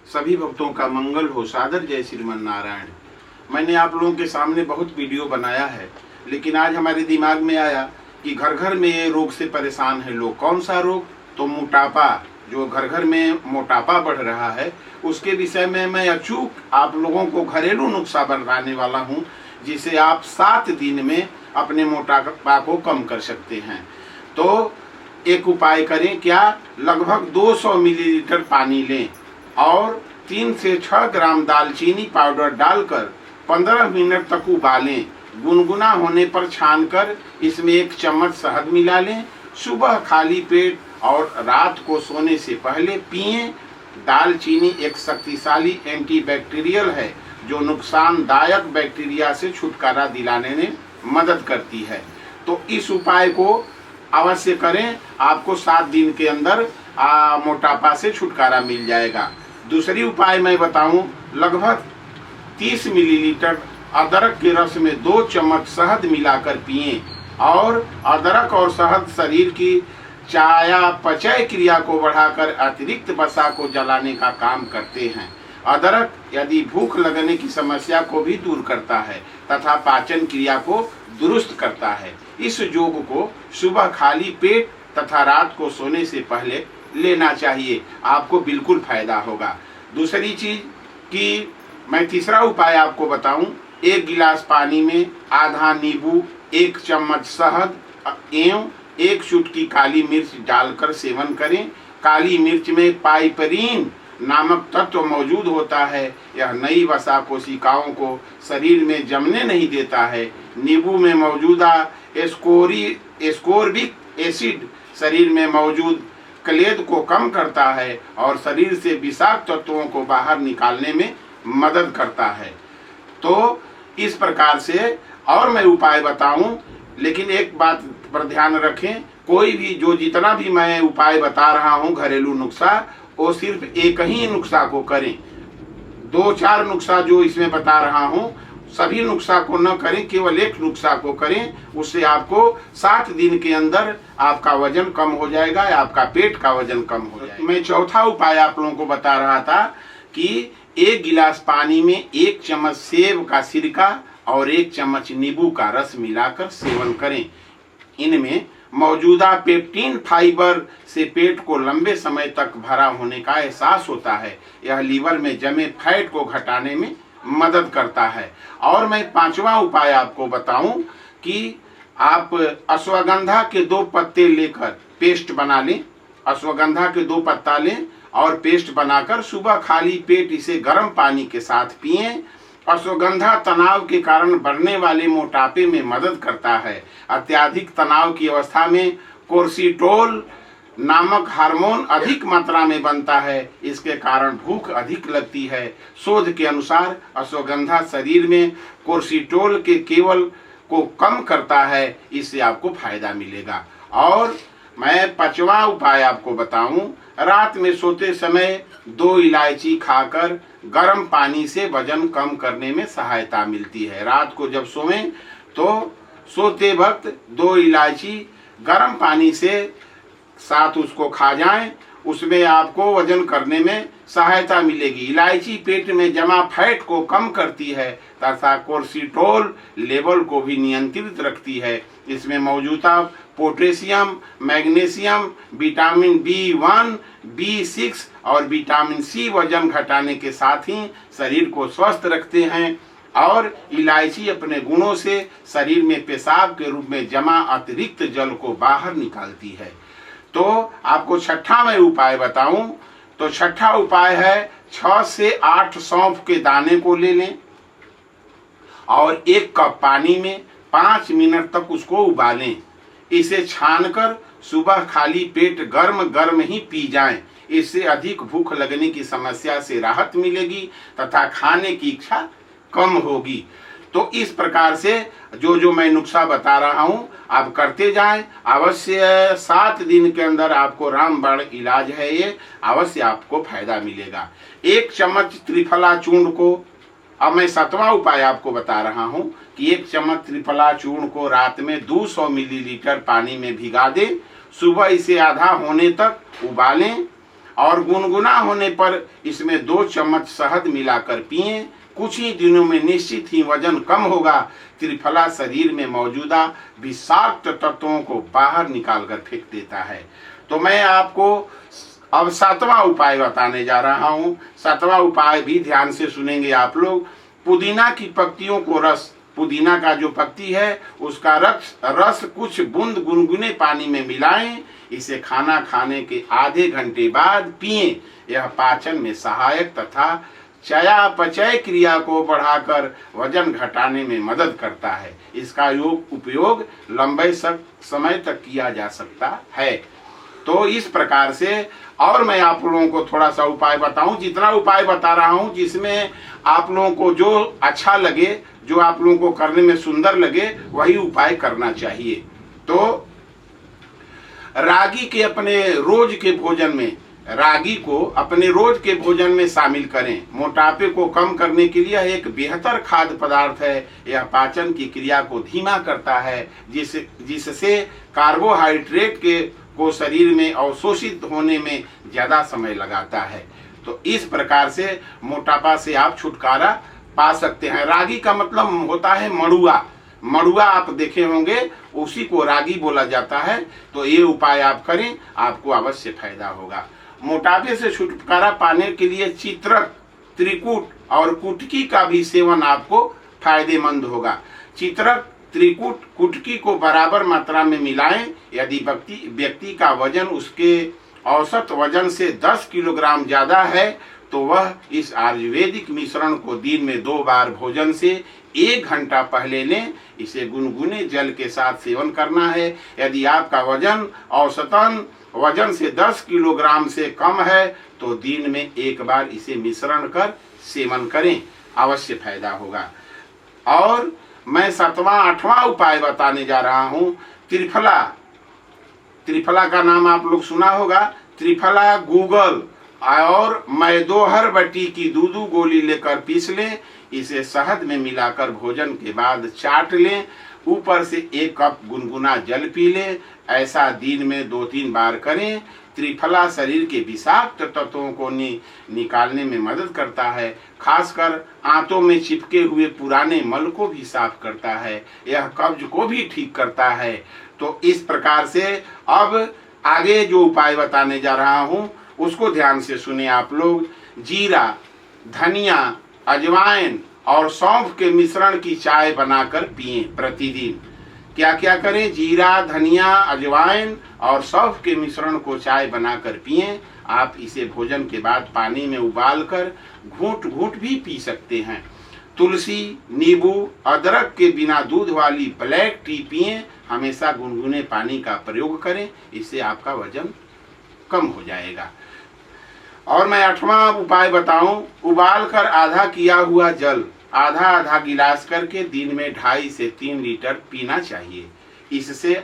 सभी भक्तों का मंगल हो। सादर जय श्रीमन नारायण। मैंने आप लोगों के सामने बहुत वीडियो बनाया है, लेकिन आज हमारे दिमाग में आया कि घर घर में ये रोग से परेशान है लोग। कौन सा रोग? तो मोटापा। जो घर घर में मोटापा बढ़ रहा है, उसके विषय में मैं अचूक आप लोगों को घरेलू नुस्खा बताने वाला हूँ, जिसे आप 7 दिन में अपने मोटापा को कम कर सकते हैं। तो एक उपाय करें, क्या? लगभग 200 मिलीलीटर पानी लें और 3 से 6 ग्राम दालचीनी पाउडर डालकर 15 मिनट तक उबालें। गुनगुना होने पर छानकर इसमें 1 चम्मच शहद मिला लें। सुबह खाली पेट और रात को सोने से पहले पिएं। दालचीनी एक शक्तिशाली एंटीबैक्टीरियल है जो नुकसानदायक बैक्टीरिया से छुटकारा दिलाने में मदद करती है। तो इस उपाय को अवश्य करें, आपको 7 दिन के अंदर मोटापा से छुटकारा मिल जाएगा। दूसरी उपाय मैं बताऊं, लगभग 30 मिलीलीटर अदरक के रस में 2 चम्मच शहद मिलाकर पिएं। और अदरक और शहद शरीर की चयापचय क्रिया को बढ़ाकर अतिरिक्त वसा को जलाने का काम करते हैं। अदरक यदि भूख लगने की समस्या को भी दूर करता है तथा पाचन क्रिया को दुरुस्त करता है। इस योग को सुबह खाली पेट तथा रात को सोने से पहले लेना चाहिए, आपको बिल्कुल फायदा होगा। दूसरी चीज कि मैं तीसरा उपाय आपको बताऊं, 1 गिलास पानी में आधा नींबू, 1 चम्मच शहद एवं 1 चुटकी काली मिर्च डालकर सेवन करें। काली मिर्च में पाइपरीन नामक तत्व मौजूद होता है। यह नई वसा कोशिकाओं को शरीर में जमने नहीं देता है। नींबू में मौजूदा एस्कोर्बिक एसिड शरीर में मौजूद क्लेद को कम करता है और शरीर से विषाक्त तत्वों को बाहर निकालने में मदद करता है। तो इस प्रकार से और मैं उपाय बताऊं, लेकिन एक बात पर ध्यान रखें, कोई भी जितना भी मैं उपाय बता रहा हूं घरेलू नुस्खा, वो सिर्फ एक ही नुस्खा को करें। 2-4 नुस्खा जो इसमें बता रहा हूं, सभी नुस्खा को न करें, केवल एक नुस्खा को करें। उससे आपको 7 दिन के अंदर आपका वजन कम हो जाएगा, आपका पेट का वजन कम हो जाएगा। मैं चौथा उपाय आप लोगों को बता रहा था कि 1 गिलास पानी में 1 चम्मच सेब का सिरका और 1 चम्मच नींबू का रस मिलाकर सेवन करें। इनमें मौजूदा पेप्टीन फाइबर से पेट को लंबे समय तक भरा होने का एहसास होता है। यह लीवर में जमे फैट को घटाने में मदद करता है। और मैं 5वां उपाय आपको बताऊं कि आप अश्वगंधा के 2 पत्ते लेकर पेस्ट बना लें। अश्वगंधा के 2 पत्ता लें और पेस्ट बनाकर सुबह खाली पेट इसे गर्म पानी के साथ पिएं। अश्वगंधा तनाव के कारण बढ़ने वाले मोटापे में मदद करता है। अत्यधिक तनाव की अवस्था में कोर्टिसोल नामक हार्मोन अधिक मात्रा में बनता है। इसके कारण भूख अधिक लगती है। शोध के अनुसार अश्वगंधा शरीर में कोर्टिसोल के केवल को कम करता है। इससे आपको फायदा मिलेगा। और मैं 5वां उपाय आपको बताऊं, रात में सोते समय 2 इलायची खाकर गर्म पानी से वजन कम करने में सहायता मिलती है। रात को जब सोएं तो सोते वक्त 2 इलायची गर्म पानी से साथ उसको खा जाएं, उसमें आपको वजन करने में सहायता मिलेगी। इलायची पेट में जमा फैट को कम करती है तथा कोर्टिसोल लेवल को भी नियंत्रित रखती है। इसमें मौजूदा potassium, magnesium, vitamin B1, B6 और विटामिन C वजन घटाने के साथ ही शरीर को स्वस्थ रखते हैं। और इलायची अपने गुणों से शरीर में पेशाब के रूप में जमा अतिरिक्त जल को बाहर निकालती है। तो आपको 6ठा मैं उपाय बताऊं, तो 6ठा उपाय है 6 से 8 सौंफ के दाने को ले लें और 1 कप पानी में 5 मिनट तक उसको उबालें। इसे छानकर सुबह खाली पेट गर्म गर्म ही पी जाएं। इससे अधिक भूख लगने की समस्या से राहत मिलेगी तथा खाने की इच्छा कम होगी। तो इस प्रकार से जो मैं नुस्खा बता रहा हूँ आप करते जाएं। अवश्य 7 दिन के अंदर आपको रामबाण इलाज है ये, अवश्य आपको फायदा मिलेगा। 1 चम्मच त्रिफला चूर्ण को, अब मैं 7वां उपाय आपको बता रहा हूँ कि 1 चम्मच त्रिफला चूर्ण को रात में 200 मिलीलीटर पानी में भिगा दें। सुबह इसे आधा होने तक उबालें और गुनगुना होने पर इसमें 2 चम्मच शहद मिलाकर पिएं। कुछ ही दिनों में निश्चित ही वजन कम होगा। त्रिफला शरीर में मौजूदा विषाक्त तत्वों को बाहर निकालकर फेंक देता है। तो मैं आपको अब 7वां उपाय बताने जा रहा हूँ। 7वां उपाय भी ध्यान से सुनेंगे आप लोग। पुदीना की पत्तियों को पुदीना का जो पत्ती है उसका रस कुछ बूंद गुनगुने पानी में मिलाएं। इसे खाना खाने के आधे घंटे बाद पिएं। यह पाचन में सहायक तथा चयापचय क्रिया को बढ़ाकर वजन घटाने में मदद करता है। इसका उपयोग लंबे समय तक किया जा सकता है। तो इस प्रकार से और मैं आप लोगों को थोड़ा सा उपाय बताऊं। जितना उपाय बता रहा हूं जिसमें आप लोगों को जो अच्छा लगे, जो आप लोगों को करने में सुंदर लगे, वही उपाय करना चाहिए। तो रागी के अपने रोज के भोजन में, रागी को अपने रोज के भोजन में शामिल करें। मोटापे को कम करने के लिए एक बेहतर खाद्य पदार्थ है। यह पाचन की क्रिया को धीमा करता है, जिससे कार्बोहाइड्रेट को शरीर में अवशोषित होने में ज्यादा समय लगाता है। तो इस प्रकार से मोटापा से आप छुटकारा पा सकते हैं। रागी का मतलब होता है मड़ुआ। मड़ुआ आप देखे होंगे, उसी को रागी बोला जाता है। तो ये उपाय आप करें, आपको अवश्य फायदा होगा। मोटापे से छुटकारा पाने के लिए चित्रक, त्रिकूट और कुटकी का भी सेवन आपको फायदेमंद होगा। चित्रक, त्रिकूट, कुटकी को बराबर मात्रा में मिलाएं। यदि व्यक्ति का वजन उसके औसत वजन से 10 किलोग्राम ज्यादा है तो वह इस आयुर्वेदिक मिश्रण को दिन में 2 बार भोजन से 1 घंटा पहले लें। इसे गुनगुने जल के साथ सेवन करना है। यदि आपका वजन औसतन वजन से 10 किलोग्राम से कम है तो दिन में 1 बार इसे मिश्रण कर सेवन करें, अवश्य फायदा होगा। और मैं 7वां 8वां उपाय बताने जा रहा हूं। त्रिफला। त्रिफला का नाम आप लोग सुना होगा। त्रिफला गूगल और मैदोहर बटी की 2 गोली लेकर पीस लें। इसे शहद में मिलाकर भोजन के बाद चाट लें। ऊपर से 1 कप गुनगुना जल पी लें। ऐसा दिन में 2-3 बार करें। त्रिफला शरीर के विषाक्त तत्वों को निकालने में मदद करता है। खासकर आंतों में चिपके हुए पुराने मल को भी साफ करता है। यह कब्ज को भी ठीक करता है। तो इस प्रकार से अब आगे जो उपाय बताने जा रहा हूँ उसको ध्यान से सुने आप लोग। जीरा, धनिया, अजवाइन और सौंफ के मिश्रण की चाय बनाकर पिएं प्रतिदिन। क्या क्या करें? जीरा, धनिया, अजवाइन और सौंफ के मिश्रण को चाय बनाकर पिएं। आप इसे भोजन के बाद पानी में उबालकर घूंट घूंट भी पी सकते हैं। तुलसी, नींबू, अदरक के बिना दूध वाली ब्लैक टी पिएं। हमेशा गुनगुने पानी का प्रयोग करें, इससे आपका वजन कम हो जाएगा। और मैं 8वां उपाय बताऊं। उबाल कर आधा किया हुआ जल आधा आधा गिलास करके दिन में 2.5 से 3 लीटर पीना चाहिए। इससे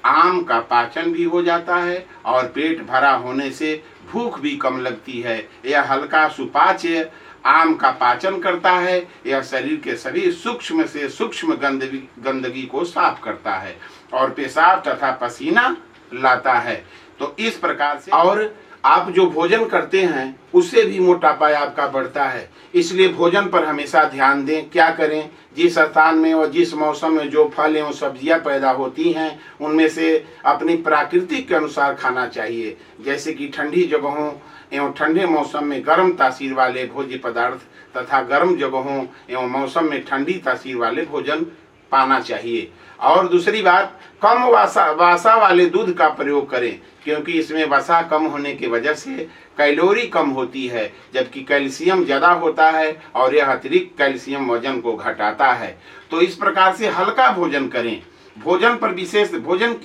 आम का पाचन भी हो जाता है और पेट भरा होने से भूख भी कम लगती है। यह हल्का सुपाच्य आम का पाचन करता है। यह शरीर के सभी सूक्ष्म से सूक्ष्म गंदगी को साफ करता है और पेशाब तथा पसीना लाता है। तो इस प्रकार से और आप जो भोजन करते हैं उससे भी मोटापा आपका बढ़ता है। इसलिए भोजन पर हमेशा ध्यान दें। क्या करें? जिस स्थान में और जिस मौसम में जो फल एवं सब्जियां पैदा होती हैं उनमें से अपनी प्राकृतिक के अनुसार खाना चाहिए। जैसे कि ठंडी जगहों एवं ठंडे मौसम में गर्म तासीर वाले भोज्य पदार्थ तथा गर्म जगहों एवं मौसम में ठंडी तासीर वाले भोजन पाना चाहिए। और दूसरी बात, कम वसा वाले दूध का प्रयोग करें, क्योंकि इसमें वसा कम होने की वजह से कैलोरी कम होती है, जबकि कैल्शियम ज़्यादा होता है और यह अतिरिक्त कैल्शियम वजन को घटाता है। तो इस प्रकार से हल्का भोजन करें। भोजन पर विशेष भोजन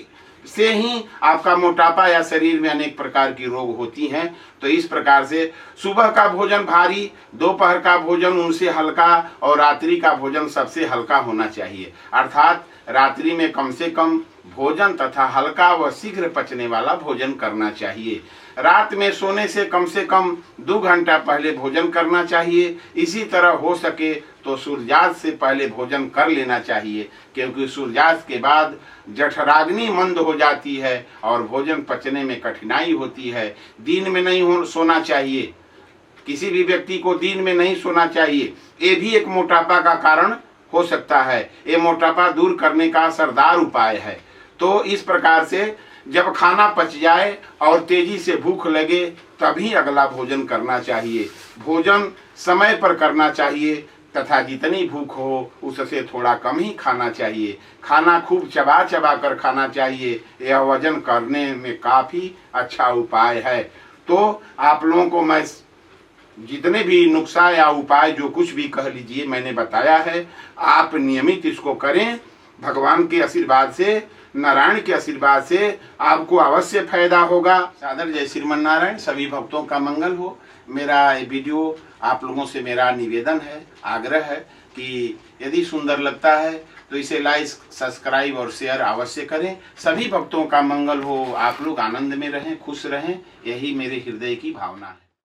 से ही आपका मोटापा या शरीर में अनेक प्रकार की रोग होती हैं। तो इस प्रकार से सुबह का भोजन भारी, दोपहर का भोजन उनसे हल्का और रात्रि का भोजन सबसे हल्का होना चाहिए। अर्थात रात्रि में कम से कम भोजन तथा हल्का व शीघ्र पचने वाला भोजन करना चाहिए। रात में सोने से कम 2 घंटा पहले भोजन करना चाहिए। इसी तरह हो सके तो सूर्यास्त से पहले भोजन कर लेना चाहिए, क्योंकि सूर्यास्त के बाद जठराग्नि मंद हो जाती है और भोजन पचने में कठिनाई होती है। दिन में नहीं सोना चाहिए, किसी भी व्यक्ति को दिन में नहीं सोना चाहिए। ये भी एक मोटापा का कारण हो सकता है। ये मोटापा दूर करने का असरदार उपाय है। तो इस प्रकार से जब खाना पच जाए और तेजी से भूख लगे तभी अगला भोजन करना चाहिए। भोजन समय पर करना चाहिए तथा जितनी भूख हो उससे थोड़ा कम ही खाना चाहिए। खाना खूब चबा चबा कर खाना चाहिए। यह वजन करने में काफ़ी अच्छा उपाय है। तो आप लोगों को मैं जितने भी नुस्खा या उपाय जो कुछ भी कह लीजिए मैंने बताया है, आप नियमित इसको करें। भगवान के आशीर्वाद से, नारायण के आशीर्वाद से आपको अवश्य फायदा होगा। सादर जय श्रीमन नारायण। सभी भक्तों का मंगल हो। मेरा ये वीडियो आप लोगों से मेरा निवेदन है, आग्रह है कि यदि सुंदर लगता है तो इसे लाइक, सब्सक्राइब और शेयर अवश्य करें। सभी भक्तों का मंगल हो, आप लोग आनंद में रहें, खुश रहें, यही मेरे हृदय की भावना है।